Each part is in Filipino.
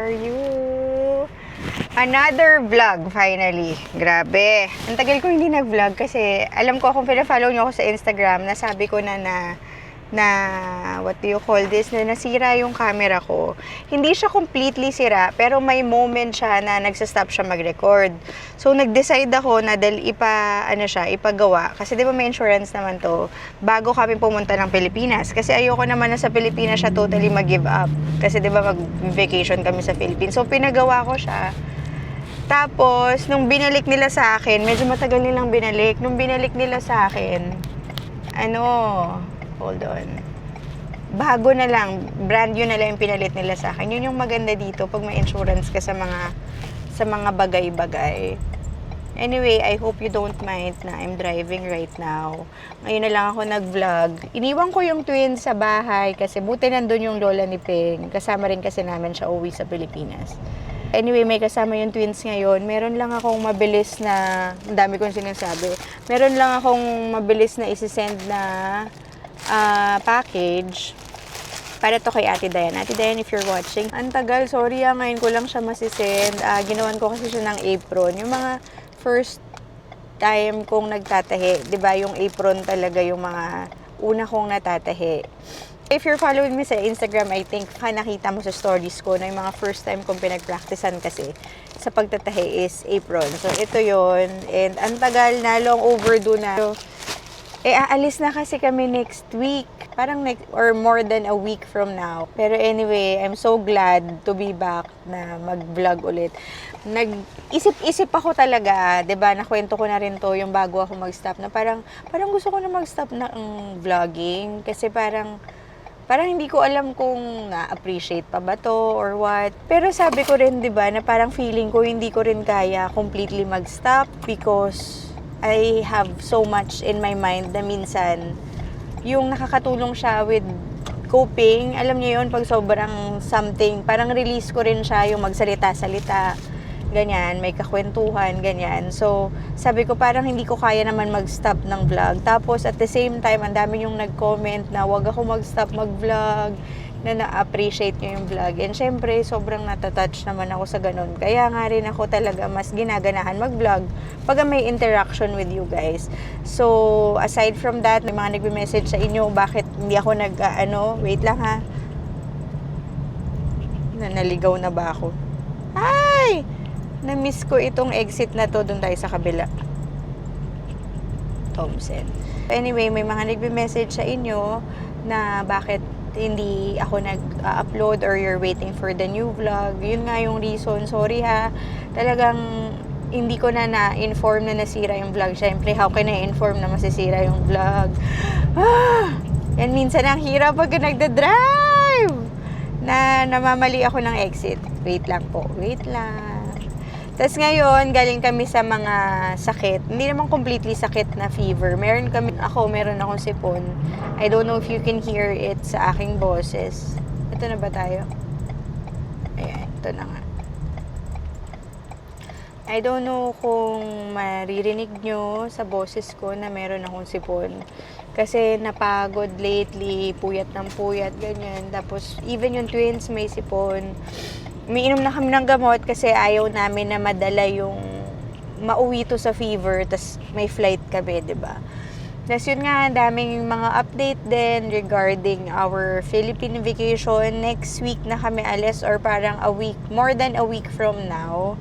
are you? Another vlog, finally. Grabe. Ang tagal ko hindi nag-vlog kasi alam ko kung pina-follow nyo ako sa Instagram, nasabi ko na what do you call this, na nasira yung camera ko. Hindi siya completely sira, pero may moment siya na nagsastop siya mag-record. So, nag-decide ako na ipagawa. Kasi di ba may insurance naman to, bago kami pumunta ng Pilipinas. Kasi ayoko naman na sa Pilipinas siya totally mag-give up. Kasi di ba mag-vacation kami sa Philippines. So, pinagawa ko siya. Tapos, nung binalik nila sa akin, medyo matagal nilang binalik. Nung binalik nila sa akin, hold on. Bago na lang, brand new na lang yung pinalit nila sa akin. Yun yung maganda dito pag may insurance ka sa mga bagay-bagay. Anyway, I hope you don't mind na I'm driving right now. Ngayon na lang ako nag-vlog. Iniwan ko yung twins sa bahay kasi buti nandun yung lola ni Ping. Kasama rin kasi namin siya uwi sa Pilipinas. Anyway, may kasama yung twins ngayon. Meron lang akong mabilis na, ang dami kong sinasabi, meron lang akong mabilis na isi-send na package para to kay Ate Dayan. Ate Dayan, if you're watching, ang tagal, sorry ngayon ko lang siya masisend. Ginawan ko kasi siya ng apron. Yung mga first time kong nagtatahi, di ba yung apron talaga yung mga una kong natatahi. If you're following me sa Instagram, I think nakita mo sa stories ko na yung mga first time kong pinag-practicean kasi sa pagtatahi is apron. So, ito yon. And ang tagal na, long overdue na. So, aalis na kasi kami next week. Parang or more than a week from now. Pero anyway, I'm so glad to be back na mag-vlog ulit. Nag-isip-isip ako talaga, 'di ba? Nakwento ko na rin to yung bago ako mag-stop na parang gusto ko na mag-stop na ang vlogging kasi parang hindi ko alam kung na-appreciate pa ba to or what. Pero sabi ko rin, 'di ba, na parang feeling ko hindi ko rin kaya completely mag-stop because I have so much in my mind na minsan yung nakakatulong siya with coping. Alam niyo yun, pag sobrang something, parang release ko rin siya yung magsalita-salita. Ganyan, may kakwentuhan, ganyan. So, sabi ko parang hindi ko kaya naman mag-stop ng vlog. Tapos, at the same time, ang dami yung nag-comment na wag ako mag-stop mag-vlog, na na-appreciate nyo yung vlog. And syempre, sobrang natatouch naman ako sa ganun. Kaya nga rin ako talaga mas ginaganahan mag-vlog pag may interaction with you guys. So, aside from that, may mga nagme-message sa inyo, bakit hindi ako wait lang ha. Naligaw na ba ako? Ay! Na-miss ko itong exit na to, doon tayo sa kabila. Thompson. Anyway, may mga nagme-message sa inyo na bakit hindi ako nag-upload or you're waiting for the new vlog. Yun nga yung reason. Sorry ha. Talagang hindi ko na-inform na nasira yung vlog. Siyempre, how can I inform na masisira yung vlog? Yan minsan ang hirap pag nagda-drive. Namamali ako ng exit. Wait lang po. Wait lang. Tapos ngayon, galing kami sa mga sakit. Hindi naman completely sakit na fever. Meron akong sipon. I don't know if you can hear it sa aking boses. Ito na ba tayo? Ayan, ito na nga. I don't know kung maririnig nyo sa boses ko na meron akong sipon. Kasi napagod lately, puyat ng puyat, ganyan. Tapos, even yung twins may sipon. Umiinom na kami ng gamot kasi ayaw namin na madala yung mauwi to sa fever, tas may flight kami, diba? Tas yun nga, daming mga update din regarding our Philippine vacation. Next week na kami alis or parang more than a week from now.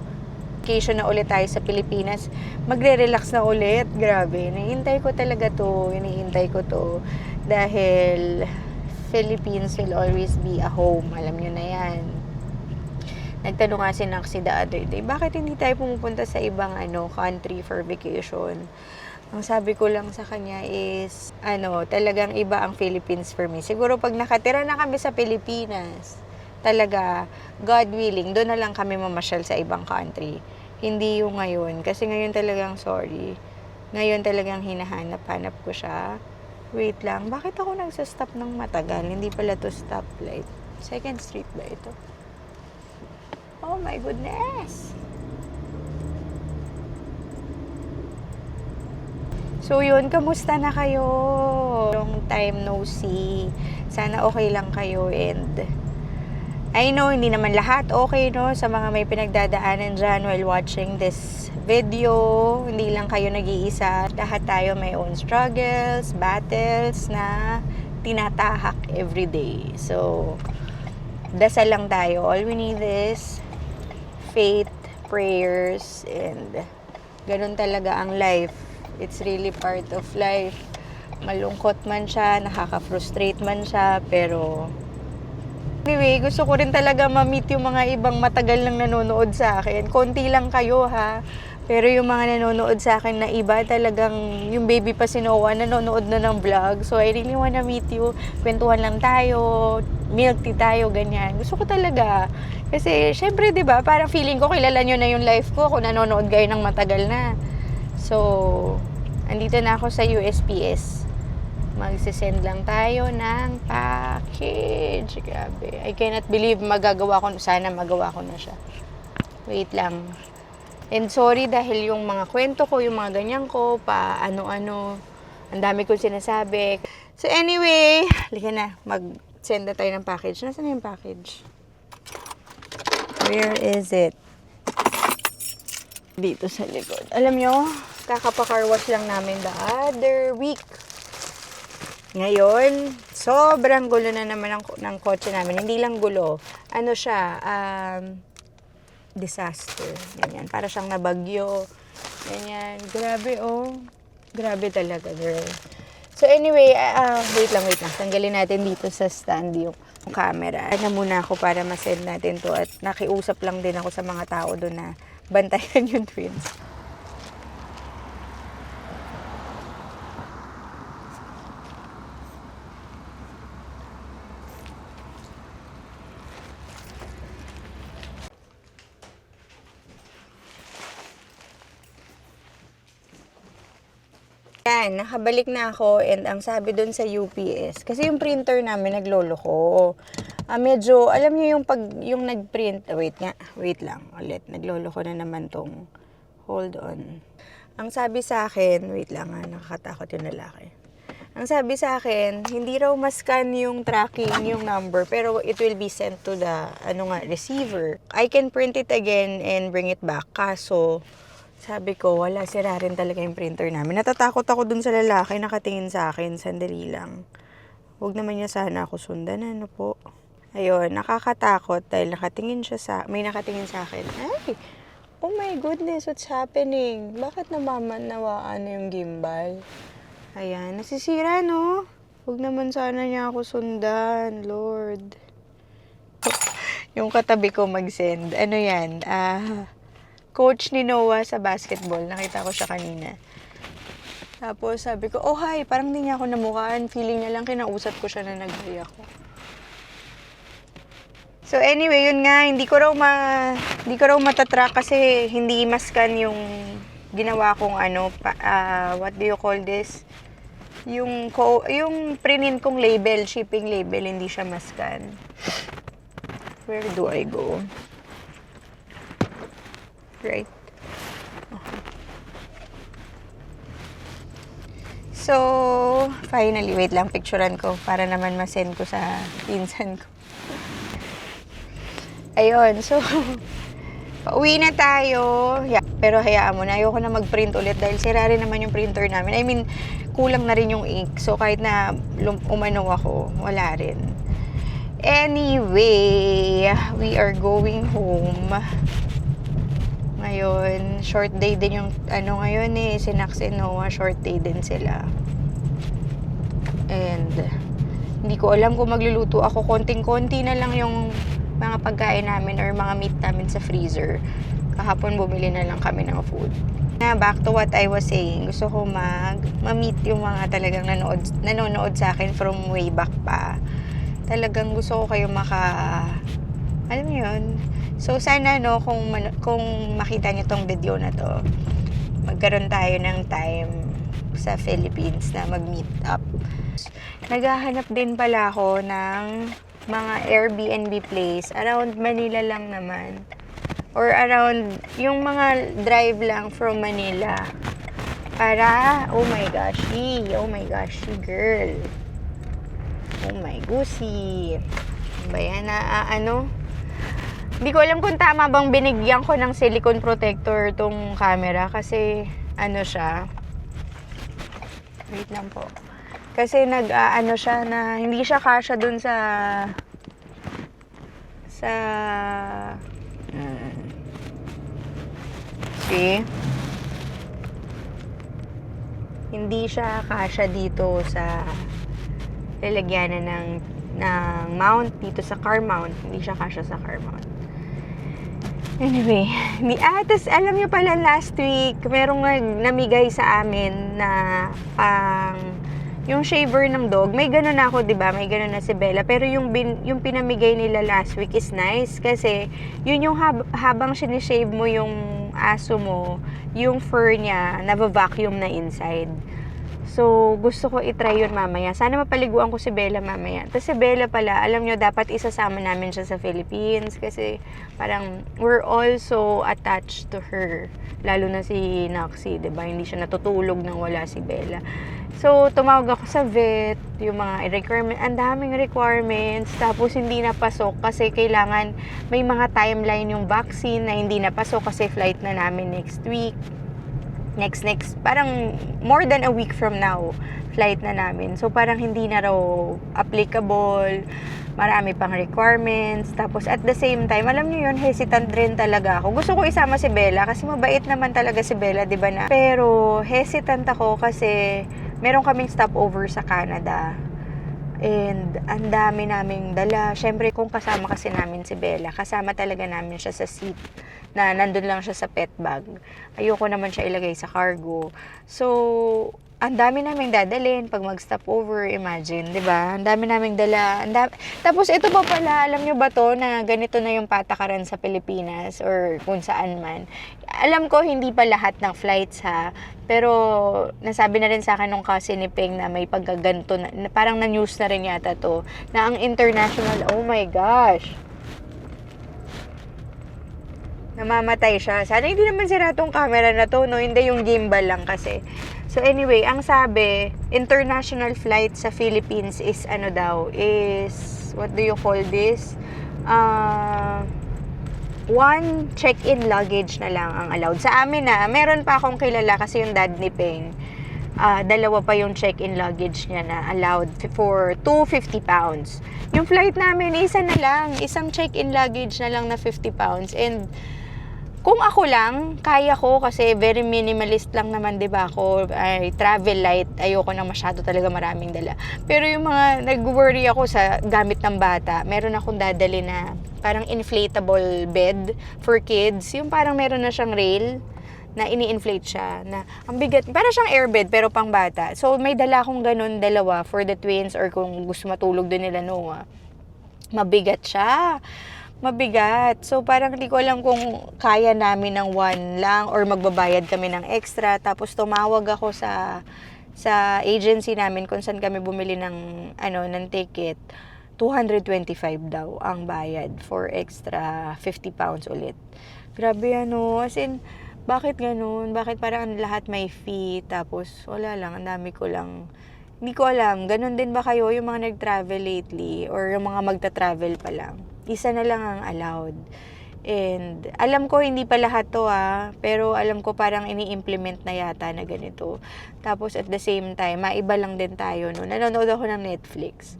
Vacation na ulit tayo sa Pilipinas. Magre-relax na ulit. Grabe, hinihintay ko talaga to. Hinihintay ko to. Dahil Philippines will always be a home. Alam nyo na yan. Nagtanong nga si Naxi the other day, bakit hindi tayo pumupunta sa ibang country for vacation? Ang sabi ko lang sa kanya is, talagang iba ang Philippines for me. Siguro pag nakatira na kami sa Pilipinas, talaga, God willing, doon na lang kami mamasyal sa ibang country. Hindi yung ngayon. Kasi ngayon talagang, sorry, ngayon talagang hinahanap-hanap ko siya. Wait lang, bakit ako nagsastop ng matagal? Hindi pala to stoplight. Second Street ba ito? Oh my goodness! So yun, kamusta na kayo? Long time no see. Sana okay lang kayo and I know, hindi naman lahat okay, no? Sa mga may pinagdadaanan dyan while watching this video, hindi lang kayo nag-iisa. Lahat tayo may own struggles, battles na tinatahak everyday. So, dasal lang tayo. All we need is faith, prayers, and ganun talaga ang life. It's really part of life. Malungkot man siya, nakaka-frustrate man siya, pero anyway, gusto ko rin talaga ma-meet yung mga ibang matagal nang nanonood sa akin. Konti lang kayo ha. Pero yung mga nanonood sa akin na iba, talagang yung baby pa si Noah, nanonood na ng vlog. So I really wanna meet you. Kwentuhan lang tayo, milk tea tayo, ganyan. Gusto ko talaga. Kasi syempre, di ba, parang feeling ko kilala nyo na yung life ko kung nanonood kayo ng matagal na. So, andito na ako sa USPS. Magsisend lang tayo ng package. Grabe. I cannot believe magagawa ko. Sana magawa ko na siya. Wait lang. And sorry dahil yung mga kwento ko, yung mga ganyan ko, pa ano-ano. Ang dami kong sinasabi. So anyway, halika na. Mag-send na tayo ng package. Nasaan na yung package? Where is it? Dito sa likod. Alam nyo, kakapa-car wash lang namin the other week. Ngayon, sobrang gulo na naman ng kotse namin. Hindi lang gulo. Ano siya, disaster. Ganyan. Para siyang nabagyo. Ganyan. Grabe, oh. Grabe talaga, girl. So anyway, wait lang. Tanggalin natin dito sa stand yung camera. Ano muna ako para masend natin to. At nakiusap lang din ako sa mga tao doon na bantayan yung twins. Yan, nakabalik na ako and ang sabi dun sa UPS, kasi yung printer namin nagloloko. Medyo, alam niyo yung nag-print, wait lang, ulit, nagloloko na naman tong, hold on. Ang sabi sa akin, wait lang nakakatakot yung lalaki. Ang sabi sa akin, hindi raw mascan yung tracking, yung number, pero it will be sent to the, receiver. I can print it again and bring it back, kaso, sabi ko, wala, sira rin talaga yung printer namin. Natatakot ako dun sa lalaki, nakatingin sa akin, sandali lang. Huwag naman niya sana ako sundan, ano po. Ayun, nakakatakot dahil may nakatingin sa akin. Ay, oh my goodness, what's happening? Bakit namamanawaan na yung gimbal? Ayan, nasisira, no? Huwag naman sana niya ako sundan, Lord. Yung katabi ko mag-send. Ano yan? Coach ni Noah sa basketball. Nakita ko siya kanina. Tapos sabi ko, oh hi, parang hindi niya ako namukhaan. Feeling niya lang kinausap ko siya na nag-hi ako. So anyway, yun nga, hindi ko raw matatrack kasi hindi mascan yung ginawa kong what do you call this? Yung print kong label, shipping label, hindi siya mascan. Where do I go? Right. So, finally, wait lang, picturean ko para naman ma-send ko sa pinsan ko. Ayun, so, pauwi na tayo. Pero hayaan mo na, ayoko na mag-print ulit dahil sira rin naman yung printer namin. I mean, kulang na rin yung ink. So, kahit na umano ako, wala rin. Anyway, we are going home. Ngayon, short day din yung, ngayon Sinax and Noah, short day din sila. And, hindi ko alam kung magluluto ako. Konting-konti na lang yung mga pagkain namin or mga meat namin sa freezer. Kahapon bumili na lang kami ng food. Back to what I was saying, gusto ko ma-meet yung mga talagang nanonood sa akin from way back pa. Talagang gusto ko kayo alam mo yun. So, sana, kung makita niyo tong video na to, magkaroon tayo ng time sa Philippines na mag-meet up. Naghahanap din pala ako ng mga Airbnb place. Around Manila lang naman. Or around, yung mga drive lang from Manila. Para, oh my gosh, girl. Oh my goosey. Ba yan, Hindi ko alam kung tama bang binigyan ko ng silicone protector tong camera kasi ano siya. Wait lang po. Kasi ano siya na hindi siya kasya dun sa see? Hindi siya kasya dito sa lalagyanan ng mount dito sa car mount. Hindi siya kasya sa car mount. Anyway, tapos alam niyo pala last week, merong namigay sa amin na yung shaver ng dog. May ganun ako, 'di ba? May ganun na si Bella. Pero yung pinamigay nila last week is nice kasi yun yung habang sinishave mo yung aso mo, yung fur niya nava-vacuum na inside. So, gusto ko i-try yun mamaya. Sana mapaliguan ko si Bella mamaya. Tapos si Bella pala, alam nyo, dapat isasama namin siya sa Philippines kasi parang we're also attached to her. Lalo na si Noxie, diba? Hindi siya natutulog nang wala si Bella. So, tumawag ako sa vet, yung mga requirements, ang daming requirements, tapos hindi napasok kasi kailangan may mga timeline yung vaccine na hindi napasok kasi flight na namin next week. Next, parang more than a week from now, flight na namin. So, parang hindi na raw applicable, marami pang requirements. Tapos, at the same time, alam niyo yun, hesitant rin talaga ako. Gusto ko isama si Bella kasi mabait naman talaga si Bella, di ba na? Pero, hesitant ako kasi meron kaming stopover sa Canada. And ang dami naming dala. Syempre, kung kasama kasi namin si Bella, kasama talaga namin siya sa seat na nandun lang siya sa pet bag. Ayoko naman siya ilagay sa cargo. So, ang dami naming dadalhin pag mag-stop over, imagine, 'di ba? Ang dami naming dala. Tapos ito pa pala, alam nyo ba to na ganito na yung patakaran sa Pilipinas or kung saan man. Alam ko hindi pa lahat ng flights ha, pero nasabi na rin sa akin nung cousin ni Peng na may pagkaganto na parang na-news na rin yata to na ang international, oh my gosh. Namamatay siya. Sana hindi naman sira tong camera na to, no? Hindi yung gimbal lang kasi. So anyway, ang sabi, international flight sa Philippines is ano daw, is, what do you call this? One check-in luggage na lang ang allowed. Sa amin na, meron pa akong kilala kasi yung dad ni Peng, dalawa pa yung check-in luggage niya na allowed for 250 pounds. Yung flight namin, isa na lang, isang check-in luggage na lang na 50 pounds. And kung ako lang, kaya ko kasi very minimalist lang naman, 'di ba ako? Ay, travel light, ayoko na masyado talaga maraming dala. Pero yung mga nag-worry ako sa gamit ng bata, meron akong dadali na parang inflatable bed for kids. Yung parang meron na siyang rail na ini-inflate siya, na ang bigat, para siyang airbed pero pang bata. So may dala akong ganun, dalawa for the twins or kung gusto matulog din nila Noah. Mabigat siya. Mabigat. So, parang hindi ko alam kung kaya namin ng one lang or magbabayad kami ng extra. Tapos, tumawag ako sa agency namin kung saan kami bumili ng ticket. 225 daw ang bayad for extra 50 pounds ulit. Grabe as in, bakit ganun? Bakit parang lahat may fee? Tapos, wala lang, ang dami ko lang. Hindi ko alam, ganun din ba kayo yung mga nag-travel lately or yung mga magta-travel pa lang? Isa na lang ang allowed. And alam ko hindi pa lahat to pero alam ko parang ini-implement na yata na ganito. Tapos at the same time, maiba lang din tayo, no? Nanonood ako ng Netflix.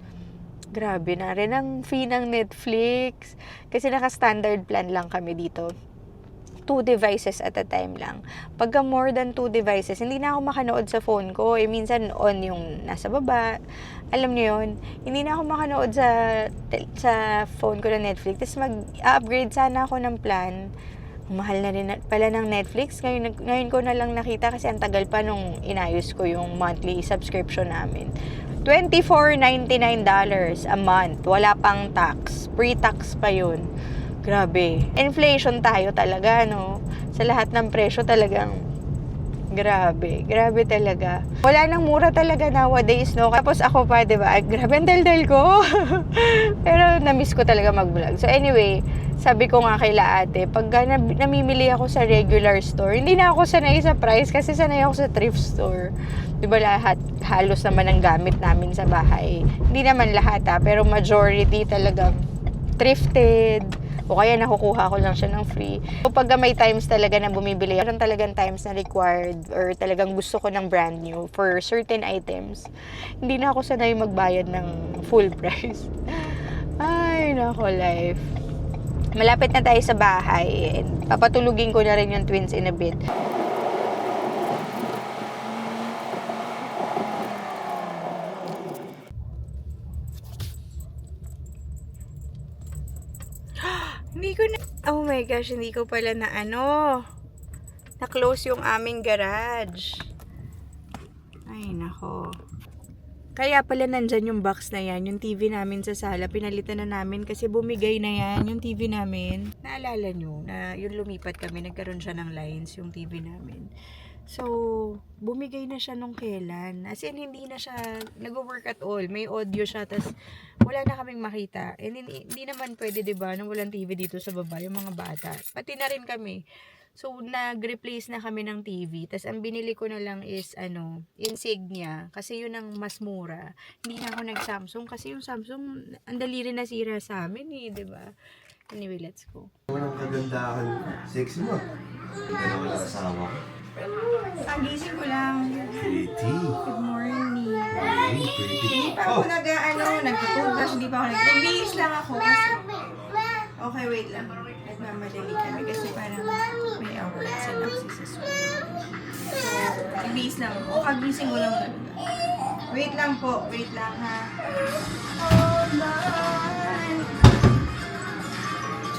Grabe na rin ang fee ng Netflix. Kasi naka-standard plan lang kami dito. 2 devices at a time lang. Pagka more than 2 devices, hindi na ako makanood sa phone ko. Minsan on yung nasa baba. Alam niyo yun, hindi na ako makanood sa phone ko na Netflix. Tapos mag-upgrade sana ako ng plan. Mahal na rin pala ng Netflix. Ngayon ko na lang nakita kasi ang tagal pa nung inayos ko yung monthly subscription namin. $24.99 a month. Wala pang tax. Pre-tax pa yun. Grabe. Inflation tayo talaga, no? Sa lahat ng presyo talagang grabe. Grabe talaga. Wala nang mura talaga nowadays, no? Tapos ako pa, di ba? Grabe ang daldal ko. Pero na-miss ko talaga mag-vlog. So anyway, sabi ko nga kay ate, pag namimili ako sa regular store, hindi na ako sanay sa price kasi sanay ako sa thrift store. Di ba lahat, halos naman ang gamit namin sa bahay. Hindi naman lahat pero majority talagang thrifted. O kaya nakukuha ko lang siya ng free. Kapag may times talaga na bumibili, meron talagang times na required or talagang gusto ko ng brand new for certain items, hindi na ako sanay magbayad ng full price. Ay, nako, life. Malapit na tayo sa bahay. And papatulugin ko na rin yung twins in a bit. Hindi ko na... Oh my gosh, hindi ko pala na na-close yung aming garage. Ay, nako. Kaya pala nandyan yung box na yan, yung TV namin sa sala, pinalitan na namin kasi bumigay na yan, yung TV namin. Naalala nyo, na yung lumipat kami, nagkaroon siya ng lines, yung TV namin. So, bumigay na siya nung kailan. As in, hindi na siya nag-work at all. May audio siya, tas wala na kaming makita. And hindi naman pwede, diba, nang walang TV dito sa baba, yung mga bata. Pati na rin kami. So, nag-replace na kami ng TV. Tas ang binili ko na lang is, Insignia. Kasi yun ang mas mura. Hindi na ako nag-Samsung. Kasi yung Samsung, ang dali rin nasira sa amin diba? Anyway, let's go. Walang kagandahan. Sexy mo. Hindi na wala asawa ko. Ang gising ko lang. Pretty. Good morning. Very pretty. Hindi pa ako nagtutubrush. Hindi pa ako nagbihis lang ako. Kasi, okay, wait lang. Nagmamadali kami kasi parang may award sa Naxis sa school. So, nagbihis lang ako. Kagising ko lang talaga. Wait lang po. Wait lang ha. Hold on.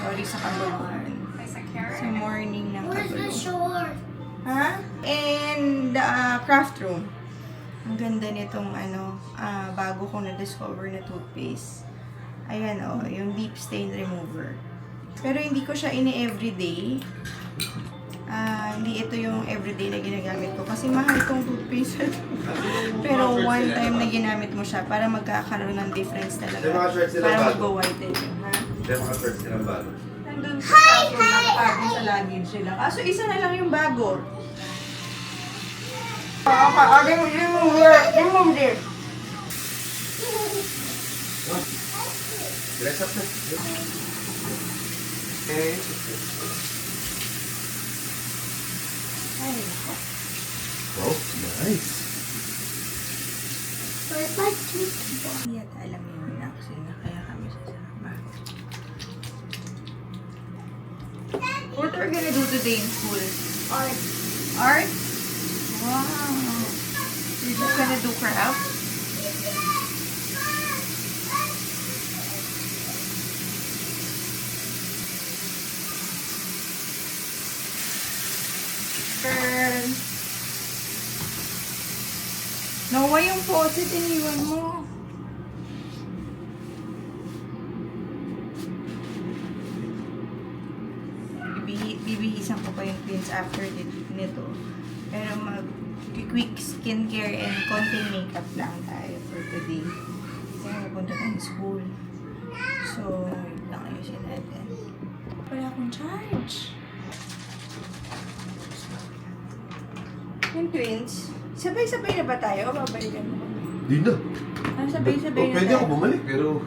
Sorry sa kaluhan. Sa morning ng kaluhan. Ha? And craft room. Ang ganda nitong bago kong na-discover na toothpaste. Ayan yung deep stain remover. Pero hindi ko siya ini-everyday. Hindi ito yung everyday na ginagamit ko. Kasi mahal itong toothpaste. Pero one time na ginamit mo siya para magkakaroon ng difference talaga. Para mag-whiten yun, ha? Kaya mga shorts nilang bago. Nandun sa kaso, nakapagod sa luggage sila. Kaso isa na lang yung bago. Remove this. Dress up na. Okay. Ay, Oh, nice. hindi at alam yun actually na kaya kami sasama. What are we gonna do today in school? Art. Art? Wow. You're just gonna do craft? Girl. Nawa yung faucet, iniwan mo. Bibihisan ko pa yung twins after nito. Pero mag-quick skincare and konting makeup lang tayo for today. Kasi mapunta tayong school. So, wait lang ayusin natin. Wala akong charge. Yung twins, sabay-sabay na ba tayo? O babalikan mo kami? Di na. Sabay-sabay na Pwede tayo. ako bumalik, pero...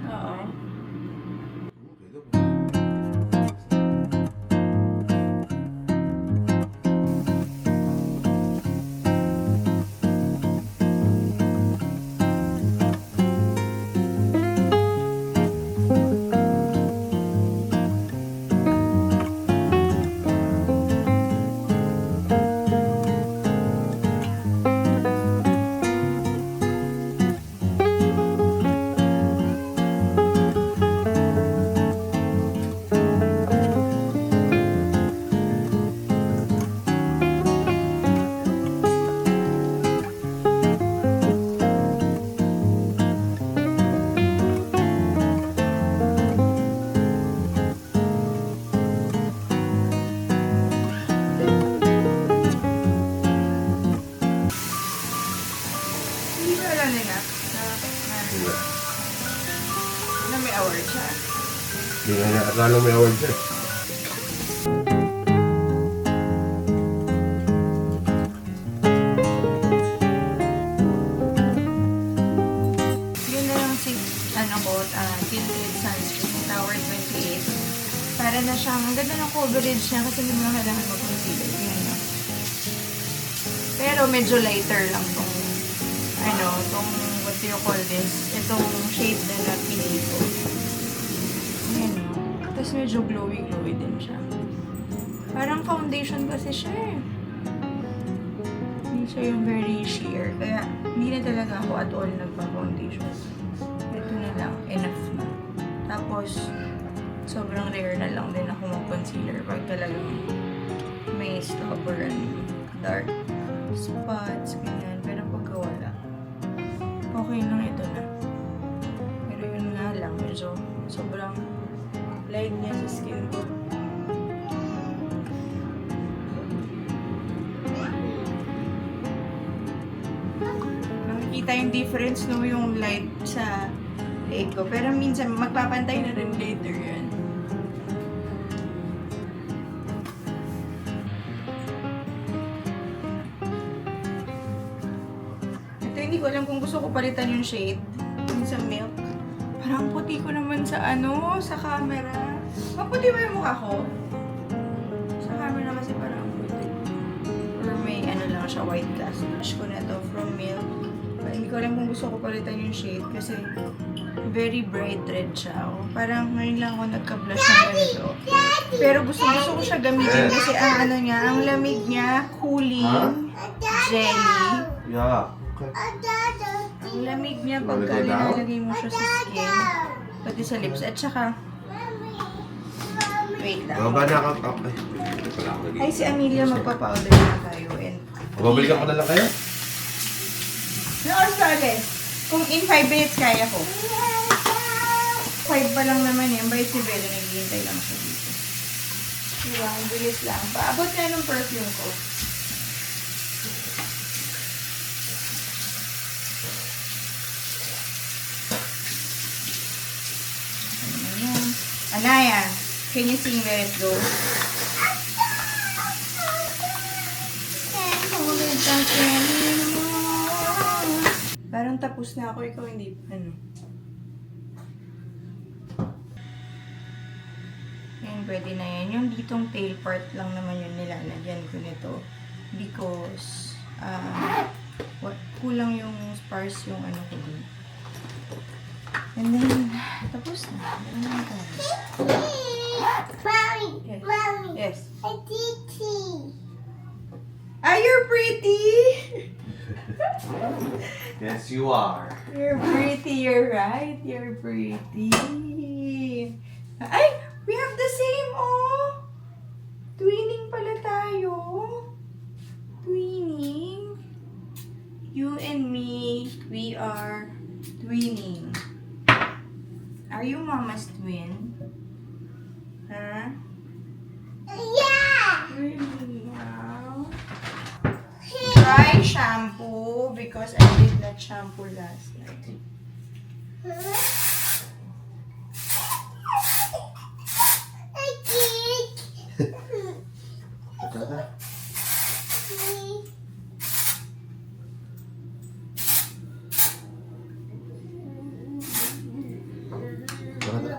Oo. Na may award siya. Hindi nga niya akala may award siya. Yun na lang si, tinted sunscreen, Tower 20. Para na siyang, ang ganda ng coverage niya kasi hindi mo na kailangan mag-concealer. Yan na. Pero medyo lighter lang tong, tong, what do you call this? Itong shade na napili ko. Ayan o. Tapos medyo glowy-glowy din siya. Parang foundation kasi siya eh. Hindi siya yung very sheer. Kaya hindi na talaga ako at all nagpa-foundation. Ito na lang. Enough na. Tapos, sobrang rare na lang din ako mag-concealer pag talagang may stubborn dark spots, ganyan. Pero pagka wala, okay lang ito na. Pero yun nga lang, medyo sobrang light niya sa skin ko. Nakikita yung difference no, yung light sa leg ko. Pero minsan, magpapantay na rin later yan. Ito, hindi ko alam kung gusto ko palitan yung shade. Yung sa milk. Parang puti ko naman sa sa camera. Maputi ba yung mukha ko? Sa camera kasi parang puti. Or may lang siya, white glass. Brush ko na to from milk. But hindi ko alam kung gusto ko palitan yung shade kasi very bright red siya. Oh. Parang ngayon lang ako nagka-blush ng ganito. Pero gusto ko siya gamitin kasi ang lamig niya, cooling, jelly. Yeah. Okay. Ang lamig niya pagka nilalagay mo siya sa skin, pati sa lips, at saka, wait lang. Baba na ka. Okay. Ay, si Amelia magpa-powder na tayo. And Babalikan ko na lang kayo? no, sorry. Kung in 5 minutes kaya ko. 5 pa lang naman eh. Ang bait si Bella, naghihintay lang siya dito. Diba, ang bilis lang. Paabot na ng perfume ko. Ayan. Anaya, can you sing Let It Go? Can't hold it back anymore. Parang tapos na ako, ikaw hindi. Yan, pwede na yan. Yung ditong tail part lang naman yun nilalagyan ko nito. Because, kulang yung sparse yung ko dun. And then, tapos na. Ano na tayo? Mommy, Yes. Mommy, Yes. a titi. You're pretty! Yes, you are. You're pretty, you're right. You're pretty. Ay! We have the same, oh! Twinning pala tayo. Twinning. You and me, we are twinning. Are you mama's twin? Huh? Yeah. Really? Wow. Try shampoo because I did not shampoo last night. I did. Ito na. Ito na.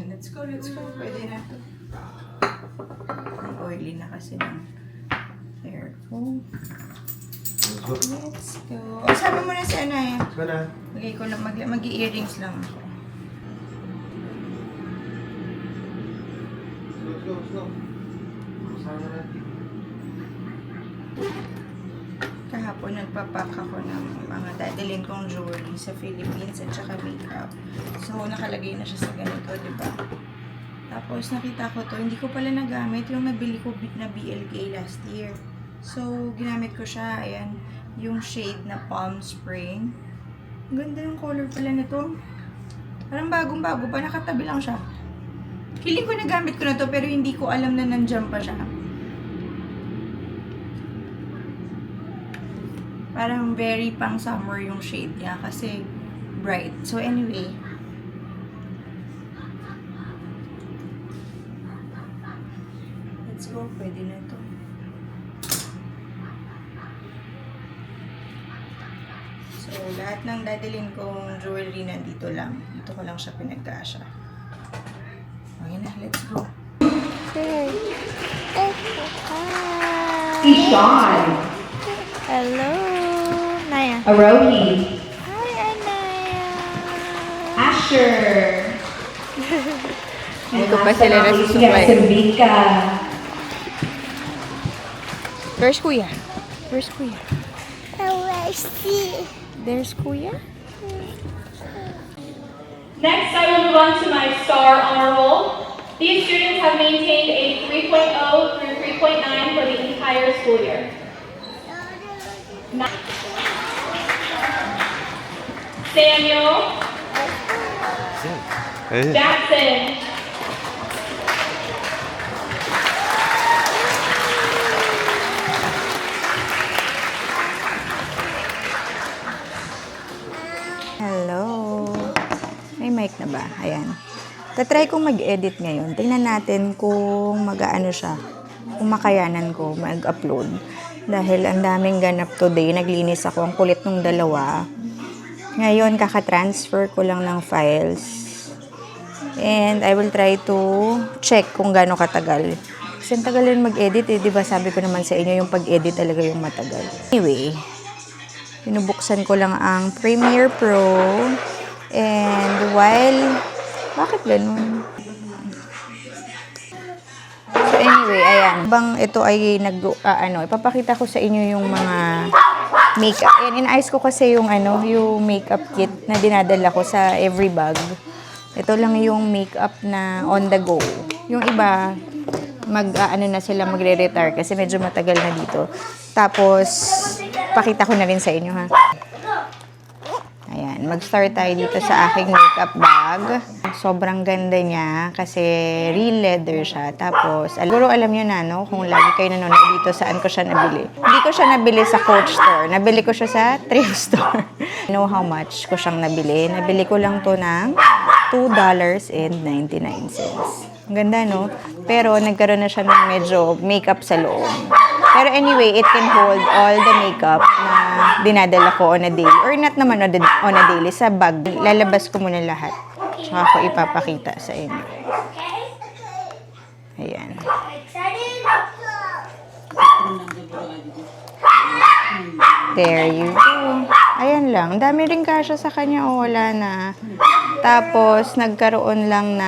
Let's go, let's go. Pwede na to. Ang oily na kasi ng hair ko. Let's go. Let's go. O, sabi mo na si Anaya. Let's go na. Lagay ko lang, mag-earrings lang ako. Let's go, let's go. Masama natin. Kahapon nagpapack ako ng mga dadalhin kong jewelry sa Philippines at saka makeup. So, nakalagay na siya sa ganito, di ba? Tapos, nakita ko to. Hindi ko pala nagamit yung nabili ko na BLK last year. So, ginamit ko siya. Ayan, yung shade na Palm Spring. Ang ganda yung color pala nito. Parang bagong-bago pa. Nakatabi lang siya. Feeling ko nagamit ko na to pero hindi ko alam na nandyan pa siya. Parang very pang summer yung shade niya kasi bright. So anyway, let's go. Pwede na to. So lahat ng dadalhin kong jewelry nandito lang. Dito ko lang siya pinagkasya. Okay na, let's Say hi. Ishan, Hello, Naya. Arohi, Hi, Anaya. Asher, Hindi ko pa sila nasusuklay. Vika. Where's Kuya? Where's Kuya? see. There's Kuya. Next, I will move on to my STAR honor roll. These students have maintained a 3.0 through 3.9 for the entire school year. Samuel, Ayun. Jackson, Hello. May mic na ba? Ayan. Tatry kong mag-edit ngayon. Tingnan natin kung mag-ano siya. Kung makayanan ko mag-upload. Dahil ang daming ganap today. Naglinis ako. Ang kulit nung dalawa. Ngayon, kaka-transfer ko lang ng files. And I will try to check kung gaano katagal. Kasi ang tagal yun mag-edit eh. Diba sabi ko naman sa inyo yung pag-edit talaga yung matagal. Anyway, pinubuksan ko lang ang Premiere Pro. And while... Bakit ganun? So anyway, ayan. Bang ito ay ipapakita ko sa inyo yung mga makeup. Ayan, inayos ko kasi yung yung makeup kit na dinadala ko sa every bag. Ito lang yung makeup na on the go. Yung iba, na sila magre-retire kasi medyo matagal na dito. Tapos, pakita ko na rin sa inyo ha. Ayan, mag-start tayo dito sa aking makeup bag. Sobrang ganda niya kasi real leather siya. Tapos, siguro alam niyo na, no, kung lagi kayo nanonood dito, saan ko siya nabili. Hindi ko siya nabili sa Coach store. Nabili ko siya sa thrift store. Know how much ko siyang nabili. Nabili ko lang to ng $2.99. Ang ganda, no? Pero nagkaroon na siya ng medyo makeup sa loob. Pero anyway, it can hold all the makeup na dinadala ko on a daily. Or not naman on a daily. Sa bag, lalabas ko muna lahat. Tsaka ko ipapakita sa inyo. Ayan. There you go. Ayan lang. Dami rin kasya sa kanya. O, wala na. Tapos, nagkaroon lang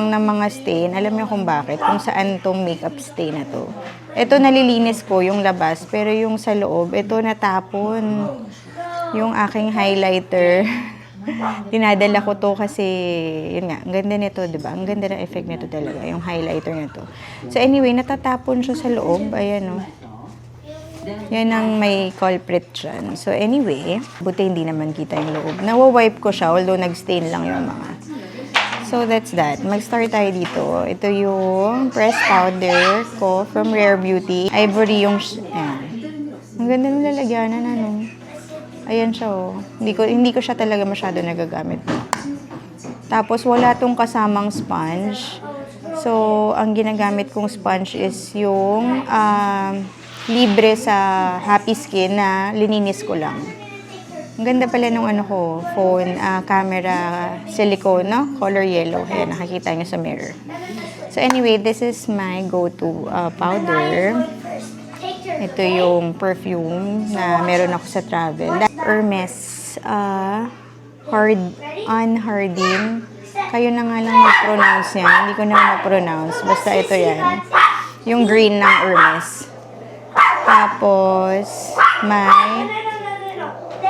ng mga stain. Alam niyo kung bakit? Kung saan tong makeup stain na to. Ito nalilinis ko yung labas, pero yung sa loob, ito natapon. Yung aking highlighter. Dinadala ko to kasi, yun nga, ang ganda nito, di ba? Ang ganda ng effect nito talaga, yung highlighter na to. So anyway, natatapon siya sa loob. Ayan o. Yan ang may culprit dyan. So anyway, buti hindi naman kita yung loob. Nawa-wipe ko siya, although nag-stain lang yung mga. So, that's that. Mag-start tayo dito. Ito yung pressed powder ko from Rare Beauty. Ivory yung... Ayan. Ang ganda ng lalagyanan, ano. Ayan siya, oh. Hindi ko siya talaga masyado nagagamit. Tapos, wala tong kasamang sponge. So, ang ginagamit kong sponge is yung libre sa Happy Skin na lininis ko lang. Ang ganda pala nung phone, camera, silicone, no? Color yellow. Ayan, nakakita nyo sa mirror. So anyway, this is my go-to powder. Ito yung perfume na meron ako sa travel. Hermes Unhardin. Kayo na nga lang mag-pronounce niya. Hindi ko na ma-pronounce. Basta ito yan. Yung green ng Hermes. Tapos, may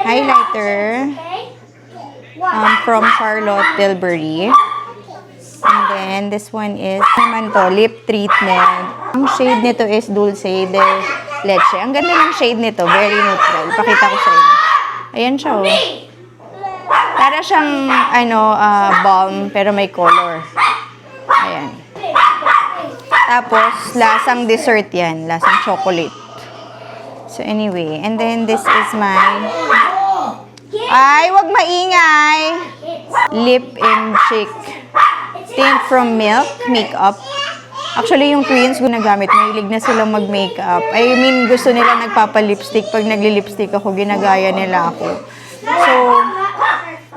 highlighter from Charlotte Tilbury. And then, this one is naman to, lip treatment. Ang shade nito is Dulce de Leche. Ang ganda ng shade nito, very neutral. Pakita ko sa inyo. Ayan siya, oh. Para siyang, balm, pero may color. Ayan. Tapos, lasang dessert yan. Lasang chocolate. So, anyway. And then, this is my... Ay, wag maingay! Lip and cheek tint from Milk Makeup. Actually, yung twins ginagamit, mahilig na silang mag-makeup. I mean, gusto nila nagpapa-lipstick. Pag nagli-lipstick ako, ginagaya nila ako. So,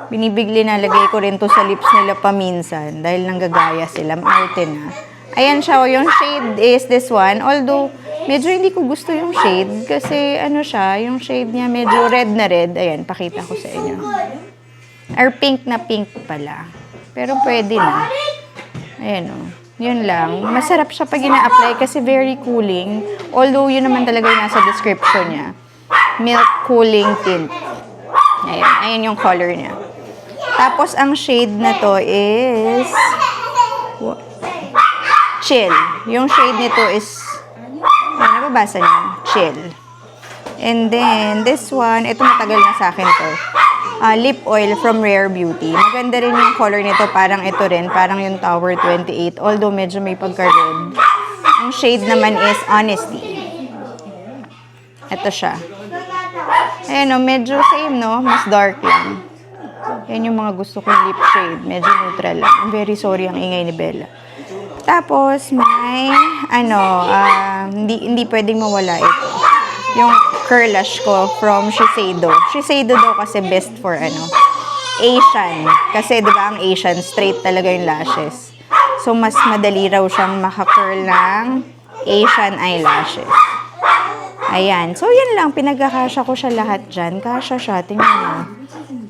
Binibigli nalagay ko rin to sa lips nila paminsan dahil nanggagaya sila. Maarte na. Ayan siya. Yung shade is this one. Although, medyo hindi ko gusto yung shade kasi ano siya, yung shade niya medyo red na red. Ayan, pakita ko sa inyo. Or pink na pink pala. Pero pwede na. Ayan o. Yun lang. Masarap siya pag ina-apply kasi very cooling. Although, yun naman talaga yung nasa description niya. Milk cooling tint. Ayan. Ayan yung color niya. Tapos, ang shade na to is chill. Yung shade nito is nababasa niyo? Chill. And then, this one, ito matagal na sa akin to. Lip oil from Rare Beauty. Maganda rin yung color nito. Parang ito rin. Parang yung Tower 28. Although, medyo may pagka-red. Ang shade naman is Honesty. Ito siya. Ayan o, medyo same, no? Mas dark lang. Yan yung mga gusto kong lip shade. Medyo neutral lang. I'm very sorry ang ingay ni Bella. Tapos, may, hindi pwedeng mawala ito. Yung curlash ko from Shiseido. Shiseido daw kasi best for, Asian. Kasi, di ba, ang Asian, straight talaga yung lashes. So, mas madali raw siyang maka-curl ng Asian eyelashes. Ayan. So, yan lang. Pinagkakasya ko siya lahat dyan. Kasya siya. Tingnan mo.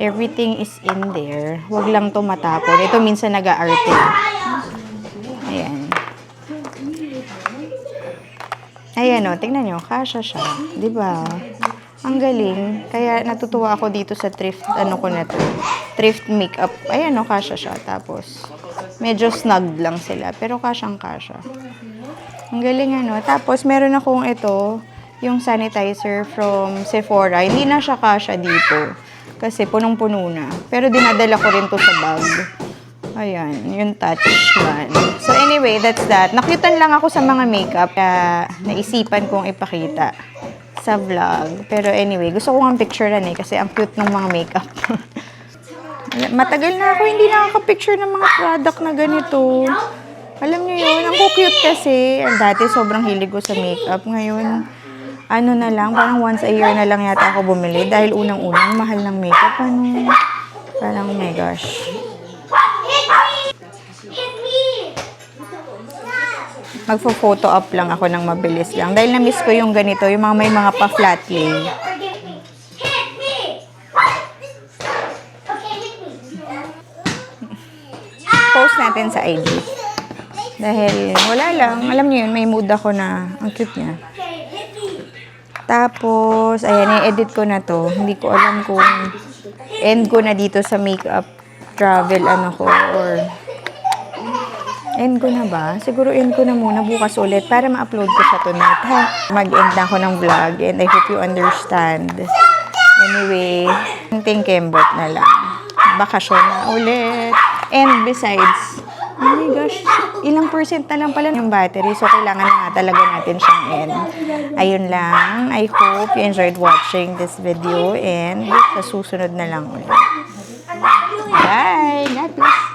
Everything is in there. Huwag lang to matapon. Ito minsan nag-aarte. Ayan. Ayan o. Tingnan nyo. Kasya siya. Diba? Ang galing. Kaya natutuwa ako dito sa thrift, ko na to. Thrift makeup. Ayan o. Kasya siya. Tapos, medyo snug lang sila. Pero kasyang kasya. Ang galing Tapos, meron akong ito. Yung sanitizer from Sephora. Hindi na siya kasya dito. Kasi punong-puno na. Pero dinadala ko rin to sa bag. Ayan, yung touch one. So anyway, that's that. Nakyutan lang ako sa mga makeup. Kaya naisipan kong ipakita sa vlog. Pero anyway, gusto ko nga picturean kasi ang cute ng mga makeup. Matagal na ako hindi nakaka-picture ng mga product na ganito. Alam niyo yun, ang cute kasi. Dati sobrang hilig ko sa makeup. Ngayon, na lang, parang once a year na lang yata ako bumili dahil unang-unang mahal ng makeup. Parang, oh my gosh. Magpo-photo up lang ako ng mabilis lang. Dahil na-miss ko yung ganito, yung may mga pa-flat lay. Post natin sa IG. Dahil wala lang, alam niyo yun, may mood ako na ang cute niya. Tapos, ayan, i-edit ko na to. Hindi ko alam kung end ko na dito sa makeup travel, or end ko na ba? Siguro end ko na muna bukas ulit para ma-upload ko siya tonight. Mag-end na ako ng vlog and I hope you understand. Anyway, konting kembot na lang. Bakasyon na ulit. And besides, oh my gosh, ilang percent na lang pala yung battery. So, kailangan na nga talaga natin siyang end. Ayun lang. I hope you enjoyed watching this video and sa susunod na lang ulit. Bye! God bless!